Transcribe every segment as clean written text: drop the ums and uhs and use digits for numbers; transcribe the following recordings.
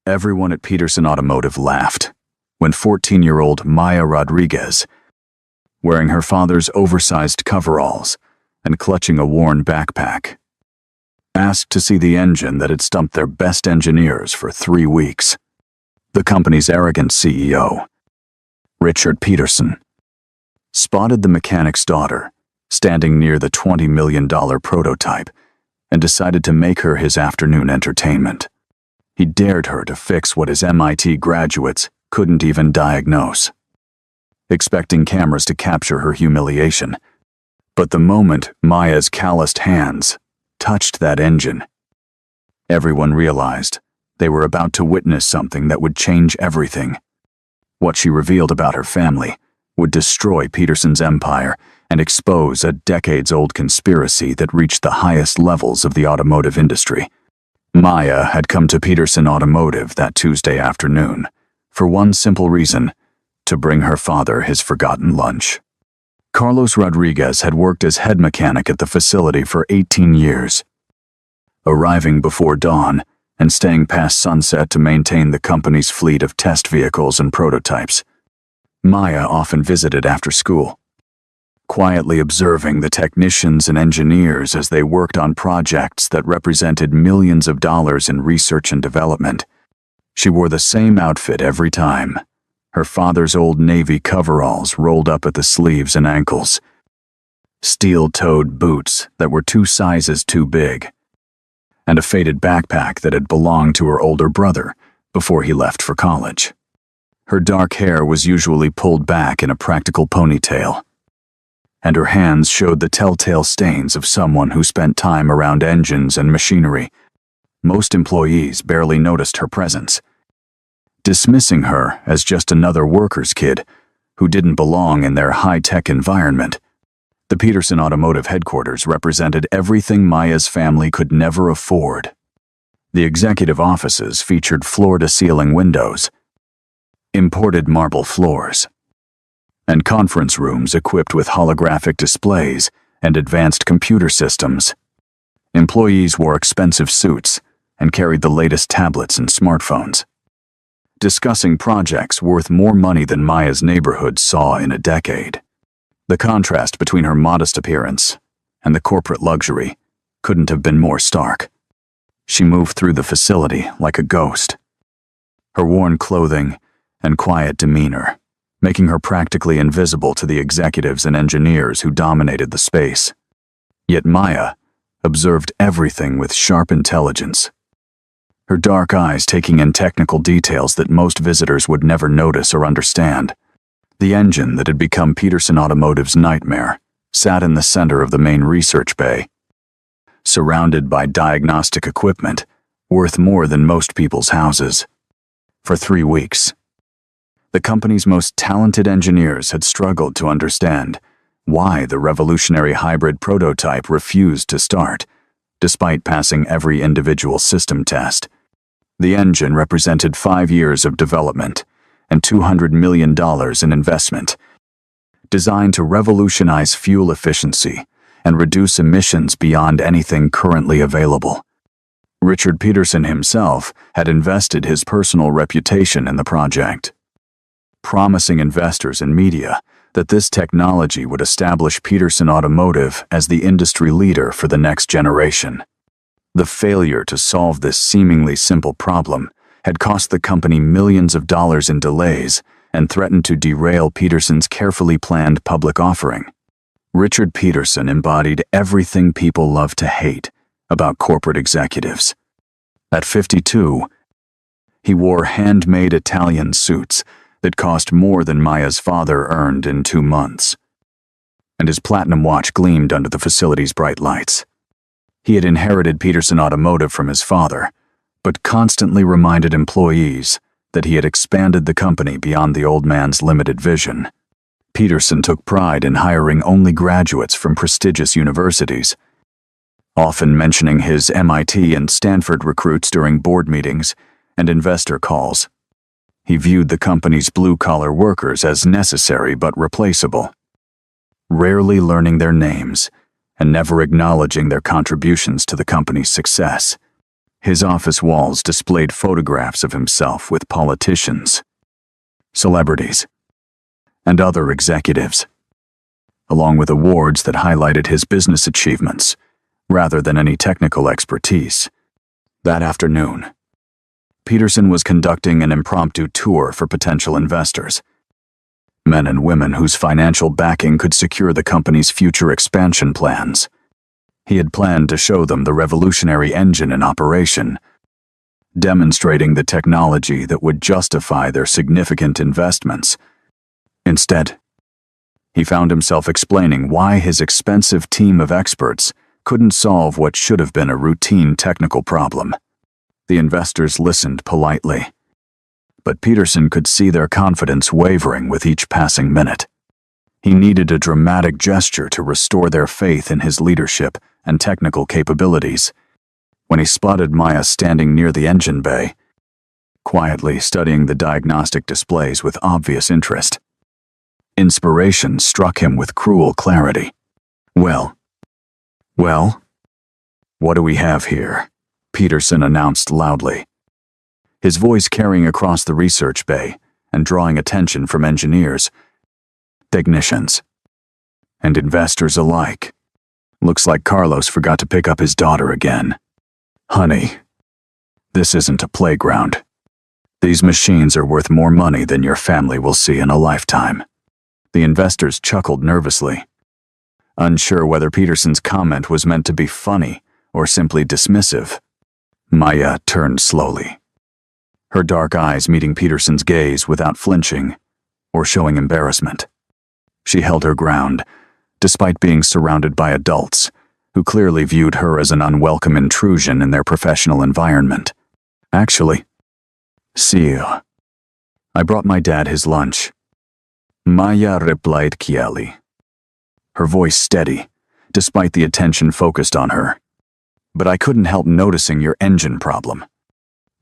Everyone at Peterson Automotive laughed when 14-year-old Maya Rodriguez, wearing her father's oversized coveralls and clutching a worn backpack, asked to see the engine that had stumped their best engineers for 3 weeks. The company's arrogant CEO, Richard Peterson, spotted the mechanic's daughter standing near the $20 million prototype and decided to make her his afternoon entertainment. He dared her to fix what his MIT graduates couldn't even diagnose, expecting cameras to capture her humiliation. But the moment Maya's calloused hands touched that engine, everyone realized they were about to witness something that would change everything. What she revealed about her family would destroy Peterson's empire and expose a decades-old conspiracy that reached the highest levels of the automotive industry. Maya had come to Peterson Automotive that Tuesday afternoon for one simple reason: to bring her father his forgotten lunch. Carlos Rodriguez had worked as head mechanic at the facility for 18 years, arriving before dawn and staying past sunset to maintain the company's fleet of test vehicles and prototypes. Maya often visited after school, quietly observing the technicians and engineers as they worked on projects that represented millions of dollars in research and development. She wore the same outfit every time, her father's old navy coveralls rolled up at the sleeves and ankles, steel-toed boots that were 2 sizes too big, and a faded backpack that had belonged to her older brother before he left for college. Her dark hair was usually pulled back in a practical ponytail, and her hands showed the telltale stains of someone who spent time around engines and machinery. Most employees barely noticed her presence, dismissing her as just another worker's kid who didn't belong in their high-tech environment. The Peterson Automotive headquarters represented everything Maya's family could never afford. The executive offices featured floor-to-ceiling windows, imported marble floors, and conference rooms equipped with holographic displays and advanced computer systems. Employees wore expensive suits and carried the latest tablets and smartphones, discussing projects worth more money than Maya's neighborhood saw in a decade. The contrast between her modest appearance and the corporate luxury couldn't have been more stark. She moved through the facility like a ghost, her worn clothing and quiet demeanor making her practically invisible to the executives and engineers who dominated the space. Yet Maya observed everything with sharp intelligence, her dark eyes taking in technical details that most visitors would never notice or understand. The engine that had become Peterson Automotive's nightmare sat in the center of the main research bay, surrounded by diagnostic equipment worth more than most people's houses. For 3 weeks, the company's most talented engineers had struggled to understand why the revolutionary hybrid prototype refused to start, despite passing every individual system test. The engine represented 5 years of development and $200 million in investment, designed to revolutionize fuel efficiency and reduce emissions beyond anything currently available. Richard Peterson himself had invested his personal reputation in the project, promising investors and media that this technology would establish Peterson Automotive as the industry leader for the next generation. The failure to solve this seemingly simple problem had cost the company millions of dollars in delays and threatened to derail Peterson's carefully planned public offering. Richard Peterson embodied everything people love to hate about corporate executives. At 52, he wore handmade Italian suits that cost more than Maya's father earned in 2 months, and his platinum watch gleamed under the facility's bright lights. He had inherited Peterson Automotive from his father, but constantly reminded employees that he had expanded the company beyond the old man's limited vision. Peterson took pride in hiring only graduates from prestigious universities, often mentioning his MIT and Stanford recruits during board meetings and investor calls. He viewed the company's blue-collar workers as necessary but replaceable, rarely learning their names and never acknowledging their contributions to the company's success. His office walls displayed photographs of himself with politicians, celebrities, and other executives, along with awards that highlighted his business achievements rather than any technical expertise. That afternoon, Peterson was conducting an impromptu tour for potential investors, men and women whose financial backing could secure the company's future expansion plans. He had planned to show them the revolutionary engine in operation, demonstrating the technology that would justify their significant investments. Instead, he found himself explaining why his expensive team of experts couldn't solve what should have been a routine technical problem. The investors listened politely, but Peterson could see their confidence wavering with each passing minute. He needed a dramatic gesture to restore their faith in his leadership and technical capabilities. When he spotted Maya standing near the engine bay, quietly studying the diagnostic displays with obvious interest, inspiration struck him with cruel clarity. Well, what do we have here?" Peterson announced loudly, his voice carrying across the research bay and drawing attention from engineers, technicians, and investors alike. "Looks like Carlos forgot to pick up his daughter again. Honey, this isn't a playground. These machines are worth more money than your family will see in a lifetime." The investors chuckled nervously, unsure whether Peterson's comment was meant to be funny or simply dismissive. Maya turned slowly, her dark eyes meeting Peterson's gaze without flinching or showing embarrassment. She held her ground, despite being surrounded by adults who clearly viewed her as an unwelcome intrusion in their professional environment. "Actually, see you. I brought my dad his lunch," Maya replied quietly, her voice steady, despite the attention focused on her. "But I couldn't help noticing your engine problem.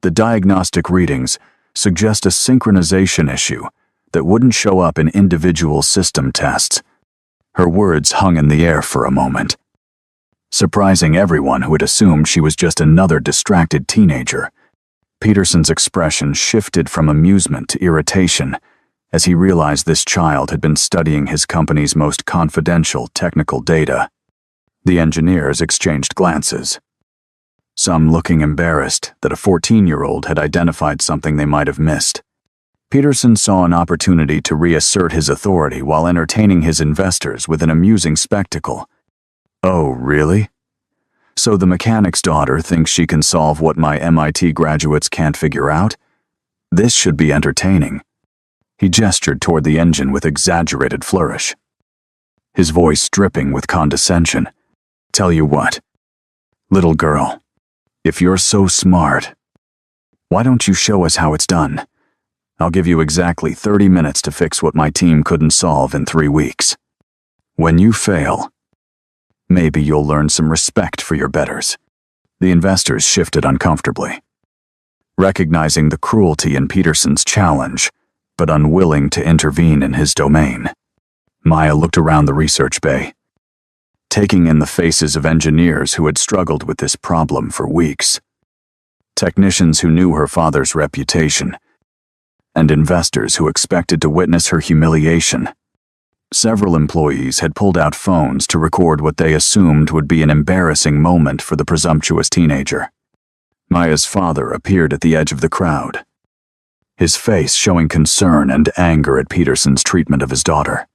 The diagnostic readings suggest a synchronization issue that wouldn't show up in individual system tests." Her words hung in the air for a moment, surprising everyone who had assumed she was just another distracted teenager. Peterson's expression shifted from amusement to irritation as he realized this child had been studying his company's most confidential technical data. The engineers exchanged glances, some looking embarrassed that a 14-year-old had identified something they might have missed. Peterson saw an opportunity to reassert his authority while entertaining his investors with an amusing spectacle. "Oh, really? So the mechanic's daughter thinks she can solve what my MIT graduates can't figure out? This should be entertaining." He gestured toward the engine with exaggerated flourish, his voice dripping with condescension. "Tell you what, little girl, if you're so smart, why don't you show us how it's done? I'll give you exactly 30 minutes to fix what my team couldn't solve in 3 weeks. When you fail, maybe you'll learn some respect for your betters." The investors shifted uncomfortably, recognizing the cruelty in Peterson's challenge, but unwilling to intervene in his domain. Maya looked around the research bay, taking in the faces of engineers who had struggled with this problem for weeks, technicians who knew her father's reputation, and investors who expected to witness her humiliation. Several employees had pulled out phones to record what they assumed would be an embarrassing moment for the presumptuous teenager. Maya's father appeared at the edge of the crowd, his face showing concern and anger at Peterson's treatment of his daughter.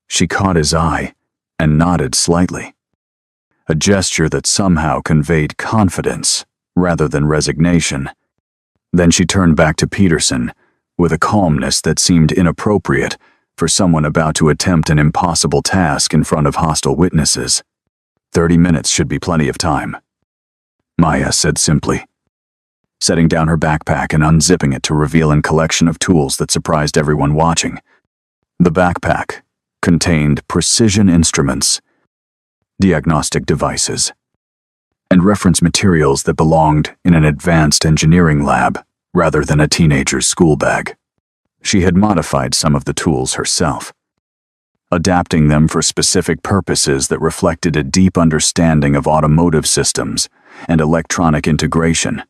She caught his eye and nodded slightly, a gesture that somehow conveyed confidence rather than resignation. Then she turned back to Peterson with a calmness that seemed inappropriate for someone about to attempt an impossible task in front of hostile witnesses. 30 minutes should be plenty of time," Maya said simply, setting down her backpack and unzipping it to reveal a collection of tools that surprised everyone watching. The backpack contained precision instruments, diagnostic devices, and reference materials that belonged in an advanced engineering lab rather than a teenager's school bag. She had modified some of the tools herself, adapting them for specific purposes that reflected a deep understanding of automotive systems and electronic integration.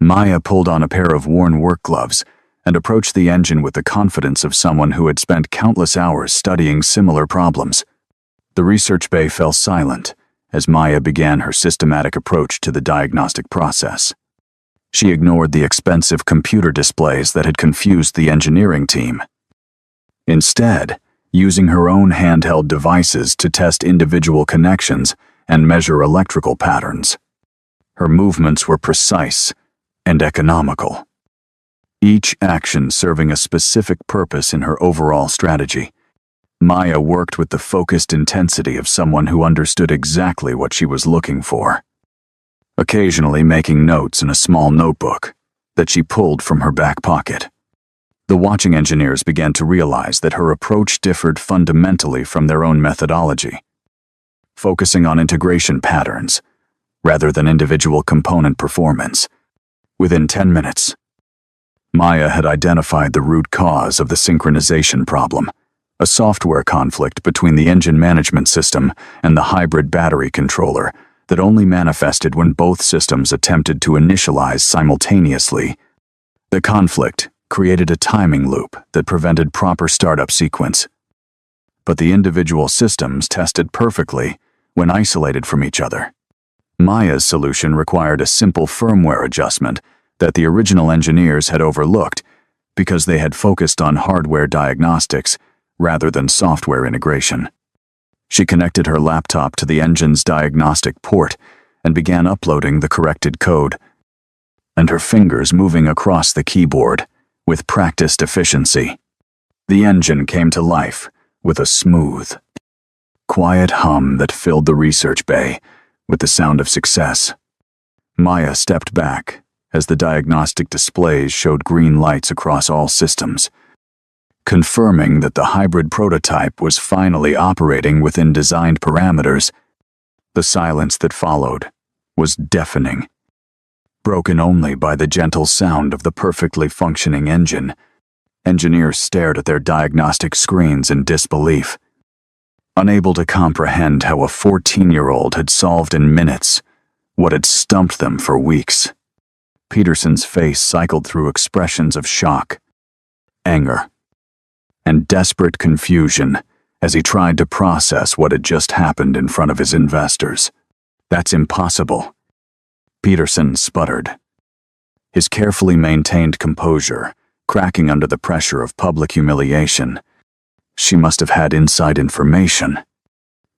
Maya pulled on a pair of worn work gloves and approached the engine with the confidence of someone who had spent countless hours studying similar problems. The research bay fell silent as Maya began her systematic approach to the diagnostic process. She ignored the expensive computer displays that had confused the engineering team. Instead, using her own handheld devices to test individual connections and measure electrical patterns. Her movements were precise and economical, each action serving a specific purpose in her overall strategy. Maya worked with the focused intensity of someone who understood exactly what she was looking for, occasionally making notes in a small notebook that she pulled from her back pocket. The watching engineers began to realize that her approach differed fundamentally from their own methodology, focusing on integration patterns rather than individual component performance. Within 10 minutes, Maya had identified the root cause of the synchronization problem, a software conflict between the engine management system and the hybrid battery controller that only manifested when both systems attempted to initialize simultaneously. The conflict created a timing loop that prevented proper startup sequence. But the individual systems tested perfectly when isolated from each other. Maya's solution required a simple firmware adjustment that the original engineers had overlooked because they had focused on hardware diagnostics rather than software integration. She connected her laptop to the engine's diagnostic port and began uploading the corrected code, and her fingers moving across the keyboard with practiced efficiency. The engine came to life with a smooth, quiet hum that filled the research bay with the sound of success. Maya stepped back as the diagnostic displays showed green lights across all systems, confirming that the hybrid prototype was finally operating within designed parameters. The silence that followed was deafening, broken only by the gentle sound of the perfectly functioning engine. Engineers stared at their diagnostic screens in disbelief, unable to comprehend how a 14-year-old had solved in minutes what had stumped them for weeks. Peterson's face cycled through expressions of shock, anger, and desperate confusion as he tried to process what had just happened in front of his investors. "That's impossible," Peterson sputtered, his carefully maintained composure cracking under the pressure of public humiliation. She must have had inside information.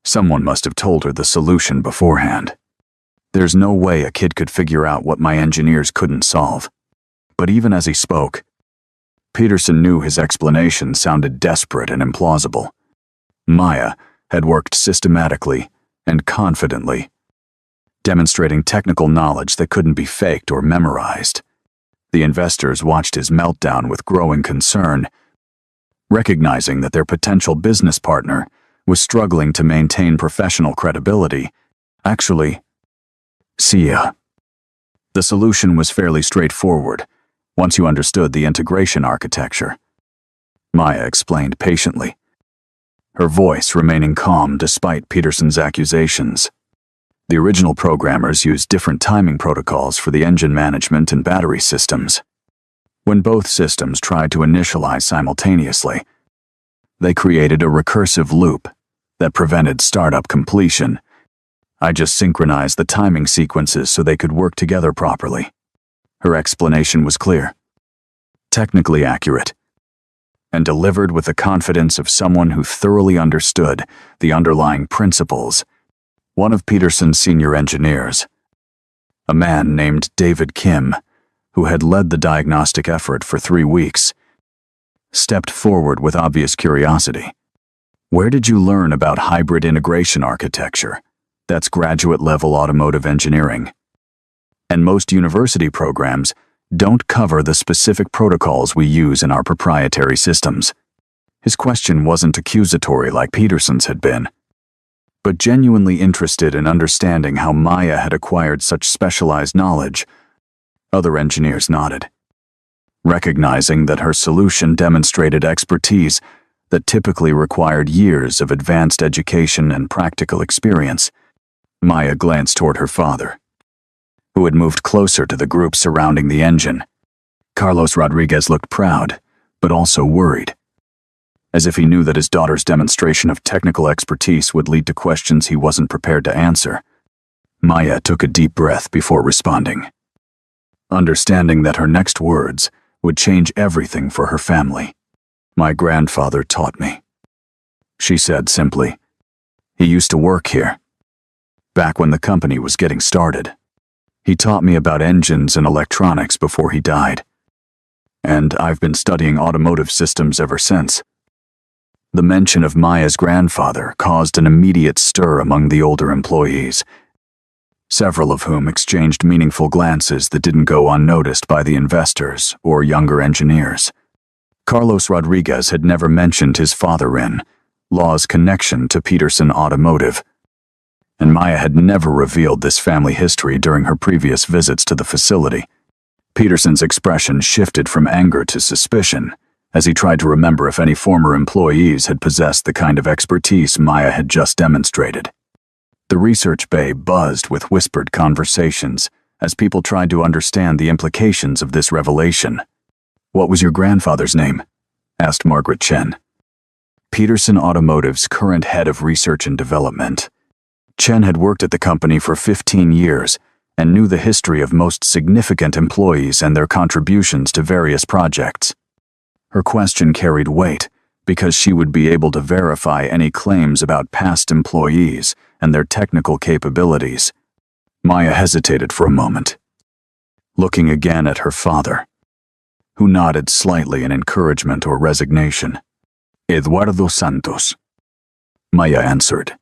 Someone must have told her the solution beforehand. There's no way a kid could figure out what my engineers couldn't solve. But even as he spoke, Peterson knew his explanation sounded desperate and implausible. Maya had worked systematically and confidently, demonstrating technical knowledge that couldn't be faked or memorized. The investors watched his meltdown with growing concern, recognizing that their potential business partner was struggling to maintain professional credibility. "Actually, Sia, the solution was fairly straightforward once you understood the integration architecture," Maya explained patiently, her voice remaining calm despite Peterson's accusations. The original programmers used different timing protocols for the engine management and battery systems. When both systems tried to initialize simultaneously, they created a recursive loop that prevented startup completion. I just synchronized the timing sequences so they could work together properly. Her explanation was clear, technically accurate, and delivered with the confidence of someone who thoroughly understood the underlying principles. One of Peterson's senior engineers, a man named David Kim, who had led the diagnostic effort for 3 weeks, stepped forward with obvious curiosity. "Where did you learn about hybrid integration architecture? That's graduate-level automotive engineering. And most university programs don't cover the specific protocols we use in our proprietary systems." His question wasn't accusatory like Peterson's had been, but genuinely interested in understanding how Maya had acquired such specialized knowledge. Other engineers nodded, recognizing that her solution demonstrated expertise that typically required years of advanced education and practical experience. Maya glanced toward her father, who had moved closer to the group surrounding the engine. Carlos Rodriguez looked proud, but also worried, as if he knew that his daughter's demonstration of technical expertise would lead to questions he wasn't prepared to answer. Maya took a deep breath before responding, understanding that her next words would change everything for her family. "My grandfather taught me," she said simply. "He used to work here, back when the company was getting started. He taught me about engines and electronics before he died, and I've been studying automotive systems ever since." The mention of Maya's grandfather caused an immediate stir among the older employees, several of whom exchanged meaningful glances that didn't go unnoticed by the investors or younger engineers. Carlos Rodriguez had never mentioned his father-in-law's connection to Peterson Automotive, and Maya had never revealed this family history during her previous visits to the facility. Peterson's expression shifted from anger to suspicion as he tried to remember if any former employees had possessed the kind of expertise Maya had just demonstrated. The research bay buzzed with whispered conversations as people tried to understand the implications of this revelation. "What was your grandfather's name?" asked Margaret Chen, Peterson Automotive's current head of research and development. Chen had worked at the company for 15 years and knew the history of most significant employees and their contributions to various projects. Her question carried weight because she would be able to verify any claims about past employees and their technical capabilities. Maya hesitated for a moment, looking again at her father, who nodded slightly in encouragement or resignation. "Eduardo Santos," Maya answered,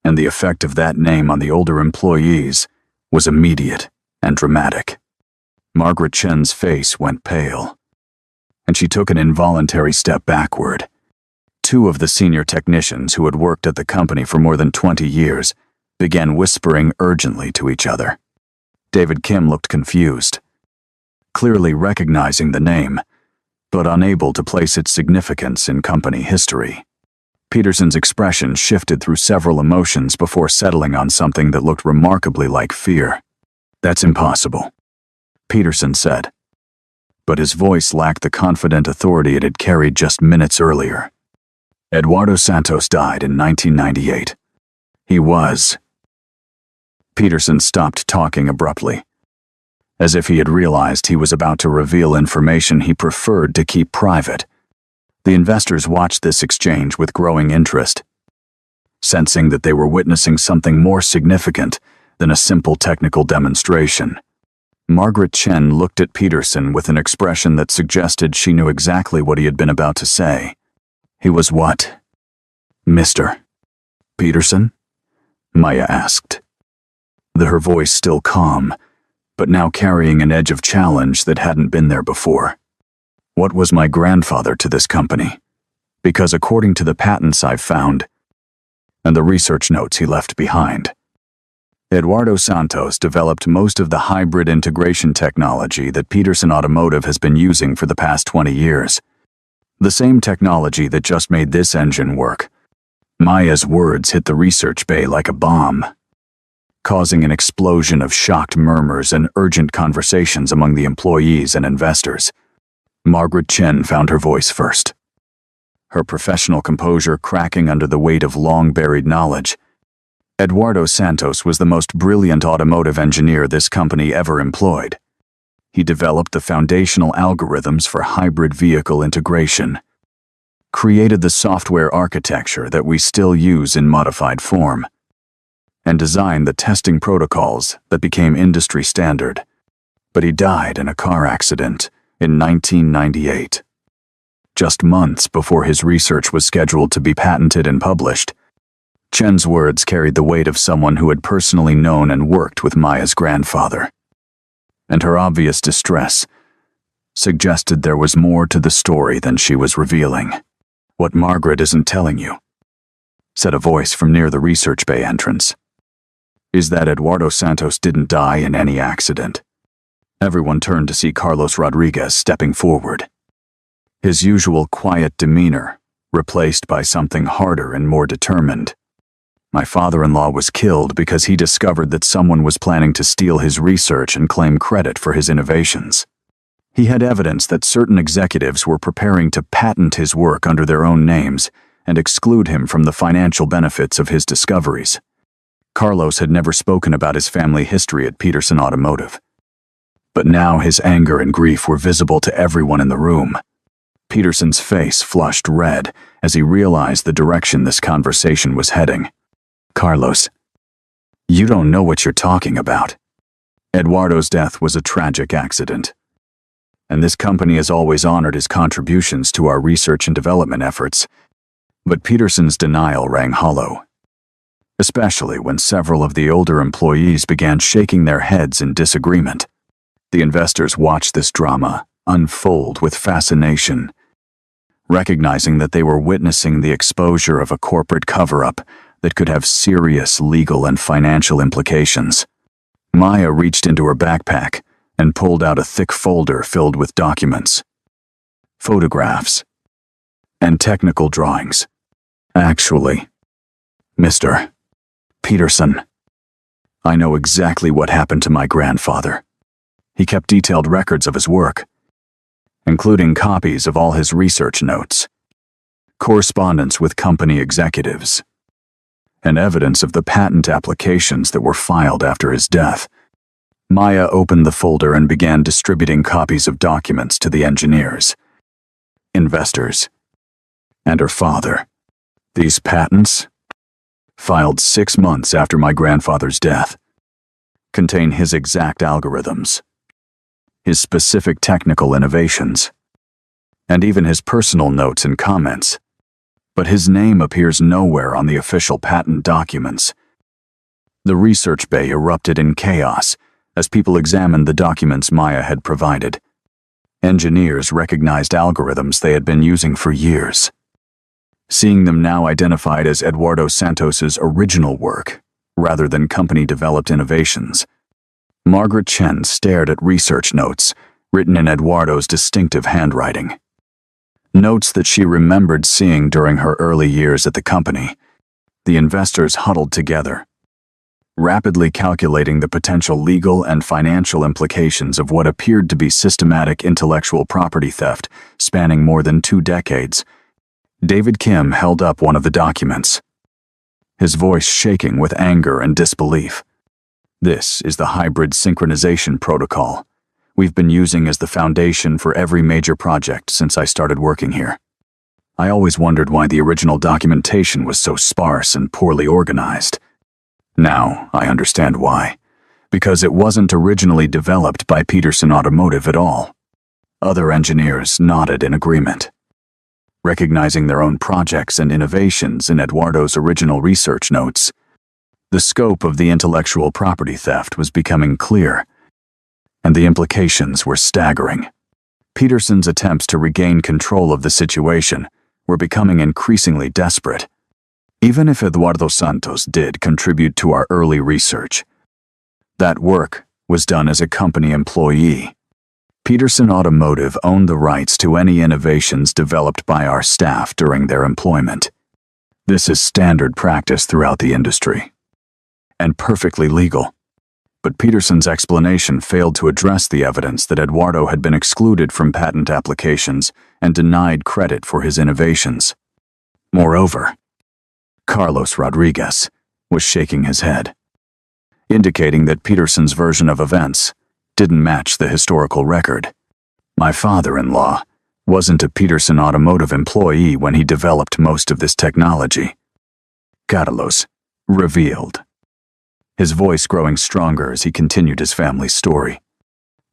and the effect of that name on the older employees was immediate and dramatic. Margaret Chen's face went pale, and she took an involuntary step backward. Two of the senior technicians who had worked at the company for more than 20 years began whispering urgently to each other. David Kim looked confused, clearly recognizing the name, but unable to place its significance in company history. Peterson's expression shifted through several emotions before settling on something that looked remarkably like fear. "That's impossible," Peterson said, but his voice lacked the confident authority it had carried just minutes earlier. "Eduardo Santos died in 1998. He was..." Peterson stopped talking abruptly, as if he had realized he was about to reveal information he preferred to keep private. The investors watched this exchange with growing interest, sensing that they were witnessing something more significant than a simple technical demonstration. Margaret Chen looked at Peterson with an expression that suggested she knew exactly what he had been about to say. "He was what, Mr. Peterson?" Maya asked, her voice still calm, but now carrying an edge of challenge that hadn't been there before. "What was my grandfather to this company? Because according to the patents I've found, and the research notes he left behind, Eduardo Santos developed most of the hybrid integration technology that Peterson Automotive has been using for the past 20 years. The same technology that just made this engine work." Maya's words hit the research bay like a bomb, causing an explosion of shocked murmurs and urgent conversations among the employees and investors. Margaret Chen found her voice first, her professional composure cracking under the weight of long-buried knowledge. Eduardo Santos was the most brilliant automotive engineer this company ever employed. He developed the foundational algorithms for hybrid vehicle integration, created the software architecture that we still use in modified form, and designed the testing protocols that became industry standard. But he died in a car accident in 1998, just months before his research was scheduled to be patented and published. Chen's words carried the weight of someone who had personally known and worked with Maya's grandfather, and her obvious distress suggested there was more to the story than she was revealing. "What Margaret isn't telling you," said a voice from near the research bay entrance, "is that Eduardo Santos didn't die in any accident." Everyone turned to see Carlos Rodriguez stepping forward, his usual quiet demeanor replaced by something harder and more determined. My father-in-law was killed because he discovered that someone was planning to steal his research and claim credit for his innovations. He had evidence that certain executives were preparing to patent his work under their own names and exclude him from the financial benefits of his discoveries. Carlos had never spoken about his family history at Peterson Automotive. But now his anger and grief were visible to everyone in the room. Peterson's face flushed red as he realized the direction this conversation was heading. Carlos, you don't know what you're talking about. Eduardo's death was a tragic accident, and this company has always honored his contributions to our research and development efforts. But Peterson's denial rang hollow, especially when several of the older employees began shaking their heads in disagreement. The investors watched this drama unfold with fascination, recognizing that they were witnessing the exposure of a corporate cover-up that could have serious legal and financial implications. Maya reached into her backpack and pulled out a thick folder filled with documents, photographs, and technical drawings. Actually, Mr. Peterson, I know exactly what happened to my grandfather. He kept detailed records of his work, including copies of all his research notes, correspondence with company executives, and evidence of the patent applications that were filed after his death. Maya opened the folder and began distributing copies of documents to the engineers, investors, and her father. These patents, filed 6 months after my grandfather's death, contain his exact algorithms, his specific technical innovations, and even his personal notes and comments. But his name appears nowhere on the official patent documents. The research bay erupted in chaos as people examined the documents Maya had provided. Engineers recognized algorithms they had been using for years, seeing them now identified as Eduardo Santos's original work, rather than company-developed innovations. Margaret Chen stared at research notes, written in Eduardo's distinctive handwriting. Notes that she remembered seeing during her early years at the company. The investors huddled together, rapidly calculating the potential legal and financial implications of what appeared to be systematic intellectual property theft spanning more than 2 decades. David Kim held up one of the documents, his voice shaking with anger and disbelief. This is the hybrid synchronization protocol we've been using as the foundation for every major project since I started working here. I always wondered why the original documentation was so sparse and poorly organized. Now I understand why. Because it wasn't originally developed by Peterson Automotive at all. Other engineers nodded in agreement, recognizing their own projects and innovations in Eduardo's original research notes. The scope of the intellectual property theft was becoming clear, and the implications were staggering. Peterson's attempts to regain control of the situation were becoming increasingly desperate. Even if Eduardo Santos did contribute to our early research, that work was done as a company employee. Peterson Automotive owned the rights to any innovations developed by our staff during their employment. This is standard practice throughout the industry, and perfectly legal. But Peterson's explanation failed to address the evidence that Eduardo had been excluded from patent applications and denied credit for his innovations. Moreover, Carlos Rodriguez was shaking his head, indicating that Peterson's version of events didn't match the historical record. My father-in-law wasn't a Peterson Automotive employee when he developed most of this technology, Carlos revealed, his voice growing stronger as he continued his family's story.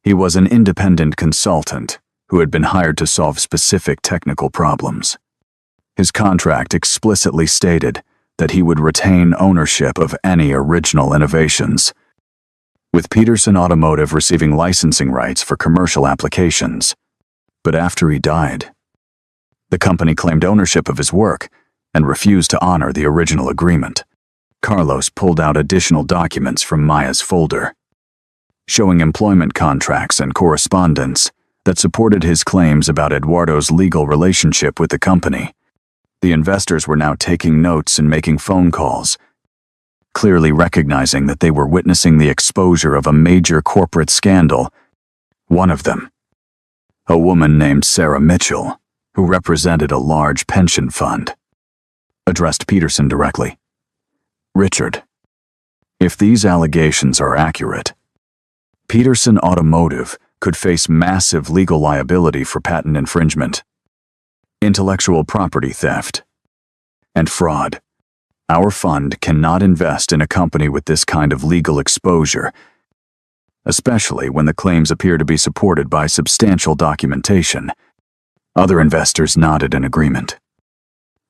He was an independent consultant who had been hired to solve specific technical problems. His contract explicitly stated that he would retain ownership of any original innovations, with Peterson Automotive receiving licensing rights for commercial applications. But after he died, the company claimed ownership of his work and refused to honor the original agreement. Carlos pulled out additional documents from Maya's folder, showing employment contracts and correspondence that supported his claims about Eduardo's legal relationship with the company. The investors were now taking notes and making phone calls, clearly recognizing that they were witnessing the exposure of a major corporate scandal. One of them, a woman named Sarah Mitchell, who represented a large pension fund, addressed Peterson directly. "Richard, if these allegations are accurate, Peterson Automotive could face massive legal liability for patent infringement, intellectual property theft, and fraud. Our fund cannot invest in a company with this kind of legal exposure, especially when the claims appear to be supported by substantial documentation." Other investors nodded in agreement,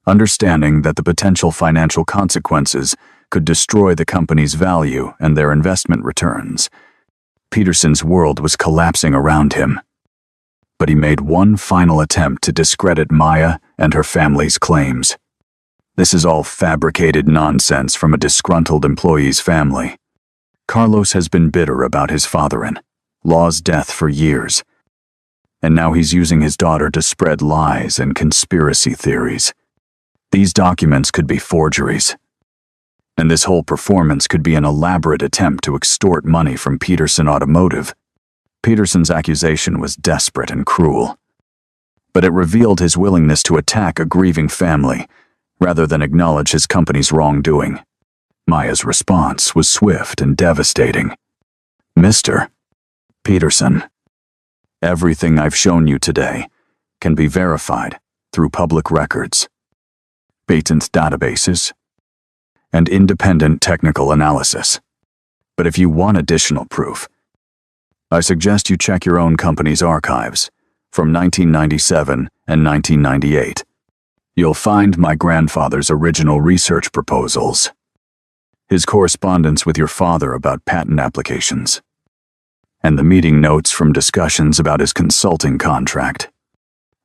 understanding that the potential financial consequences could destroy the company's value and their investment returns. Peterson's world was collapsing around him, but he made one final attempt to discredit Maya and her family's claims. "This is all fabricated nonsense from a disgruntled employee's family. Carlos has been bitter about his father-in-law's death for years, and now he's using his daughter to spread lies and conspiracy theories. These documents could be forgeries, and this whole performance could be an elaborate attempt to extort money from Peterson Automotive." Peterson's accusation was desperate and cruel, but it revealed his willingness to attack a grieving family rather than acknowledge his company's wrongdoing. Maya's response was swift and devastating. "Mr. Peterson, everything I've shown you today can be verified through public records, patent databases, and independent technical analysis. But if you want additional proof, I suggest you check your own company's archives from 1997 and 1998. You'll find my grandfather's original research proposals, his correspondence with your father about patent applications, and the meeting notes from discussions about his consulting contract.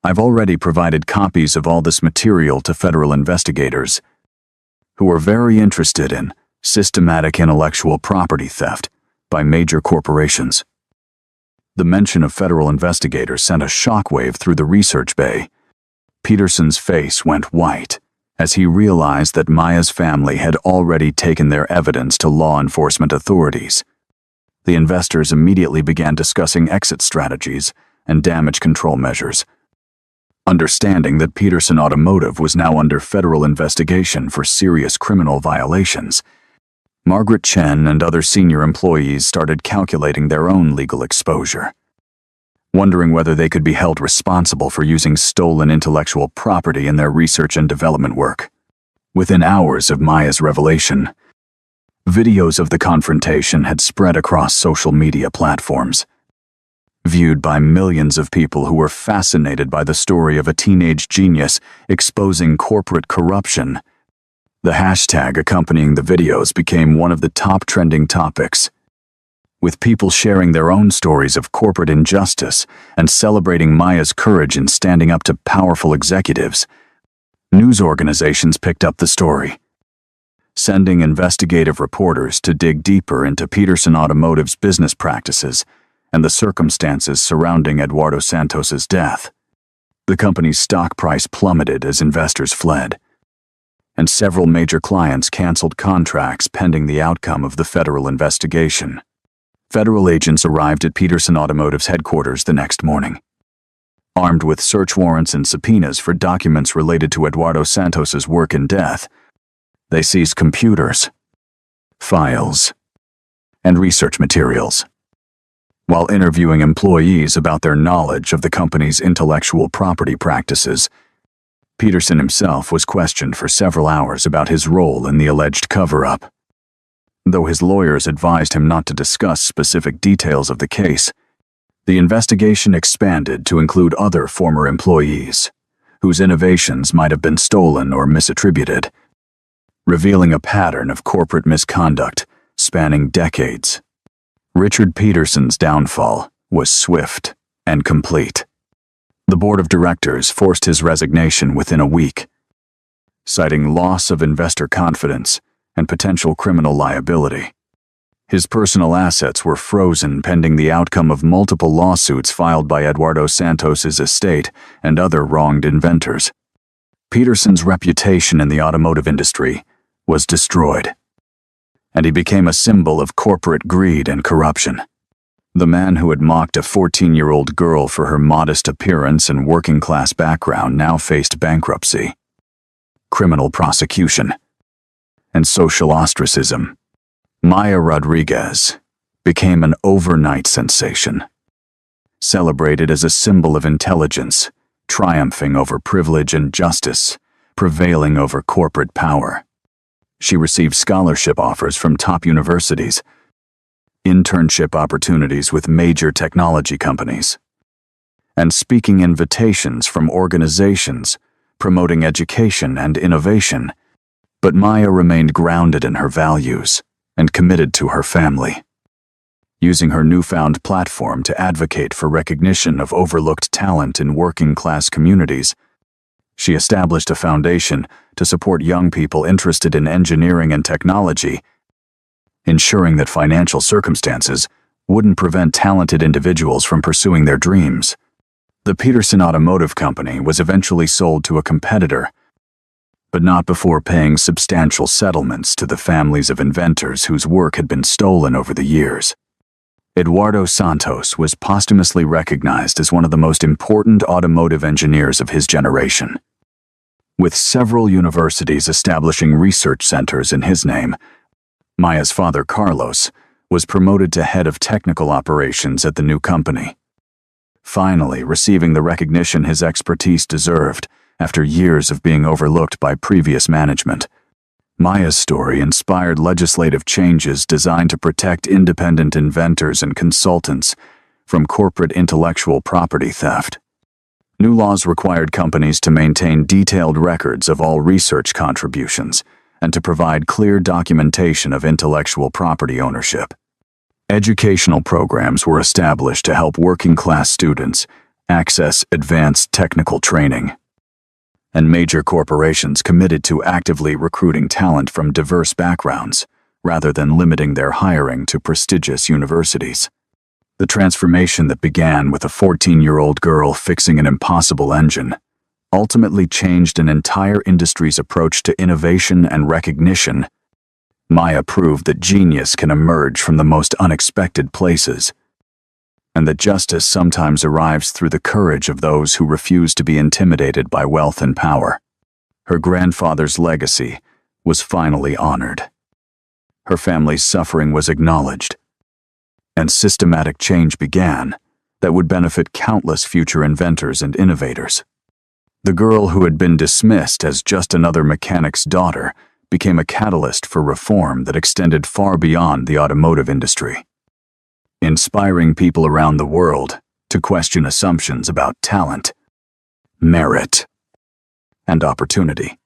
I've already provided copies of all this material to federal investigators who are very interested in systematic intellectual property theft by major corporations." The mention of federal investigators sent a shockwave through the research bay. Peterson's face went white as he realized that Maya's family had already taken their evidence to law enforcement authorities. The investors immediately began discussing exit strategies and damage control measures. Understanding that Peterson Automotive was now under federal investigation for serious criminal violations, Margaret Chen and other senior employees started calculating their own legal exposure, wondering whether they could be held responsible for using stolen intellectual property in their research and development work. Within hours of Maya's revelation, videos of the confrontation had spread across social media platforms, viewed by millions of people who were fascinated by the story of a teenage genius exposing corporate corruption. The hashtag accompanying the videos became one of the top trending topics, with people sharing their own stories of corporate injustice and celebrating Maya's courage in standing up to powerful executives. News organizations picked up the story, sending investigative reporters to dig deeper into Peterson Automotive's business practices and the circumstances surrounding Eduardo Santos's death. The company's stock price plummeted as investors fled, and several major clients canceled contracts pending the outcome of the federal investigation. Federal agents arrived at Peterson Automotive's headquarters the next morning, armed with search warrants and subpoenas for documents related to Eduardo Santos's work and death. They seized computers, files, and research materials, while interviewing employees about their knowledge of the company's intellectual property practices. Peterson himself was questioned for several hours about his role in the alleged cover-up. Though his lawyers advised him not to discuss specific details of the case, the investigation expanded to include other former employees, whose innovations might have been stolen or misattributed, revealing a pattern of corporate misconduct spanning decades. Richard Peterson's downfall was swift and complete. The board of directors forced his resignation within a week, citing loss of investor confidence and potential criminal liability. His personal assets were frozen pending the outcome of multiple lawsuits filed by Eduardo Santos's estate and other wronged inventors. Peterson's reputation in the automotive industry was destroyed, and he became a symbol of corporate greed and corruption. The man who had mocked a 14-year-old girl for her modest appearance and working-class background now faced bankruptcy, criminal prosecution, and social ostracism. Maya Rodriguez became an overnight sensation, celebrated as a symbol of intelligence, triumphing over privilege and justice, prevailing over corporate power. She received scholarship offers from top universities, internship opportunities with major technology companies, and speaking invitations from organizations promoting education and innovation. But Maya remained grounded in her values and committed to her family, using her newfound platform to advocate for recognition of overlooked talent in working-class communities. She established a foundation to support young people interested in engineering and technology, ensuring that financial circumstances wouldn't prevent talented individuals from pursuing their dreams. The Peterson Automotive Company was eventually sold to a competitor, but not before paying substantial settlements to the families of inventors whose work had been stolen over the years. Eduardo Santos was posthumously recognized as one of the most important automotive engineers of his generation, with several universities establishing research centers in his name. Maya's father, Carlos, was promoted to head of technical operations at the new company, finally receiving the recognition his expertise deserved after years of being overlooked by previous management. Maya's story inspired legislative changes designed to protect independent inventors and consultants from corporate intellectual property theft. New laws required companies to maintain detailed records of all research contributions and to provide clear documentation of intellectual property ownership. Educational programs were established to help working-class students access advanced technical training, and major corporations committed to actively recruiting talent from diverse backgrounds, rather than limiting their hiring to prestigious universities. The transformation that began with a 14-year-old girl fixing an impossible engine ultimately changed an entire industry's approach to innovation and recognition. Maya proved that genius can emerge from the most unexpected places, and that justice sometimes arrives through the courage of those who refuse to be intimidated by wealth and power. Her grandfather's legacy was finally honored. Her family's suffering was acknowledged, and systematic change began that would benefit countless future inventors and innovators. The girl who had been dismissed as just another mechanic's daughter became a catalyst for reform that extended far beyond the automotive industry, inspiring people around the world to question assumptions about talent, merit, and opportunity.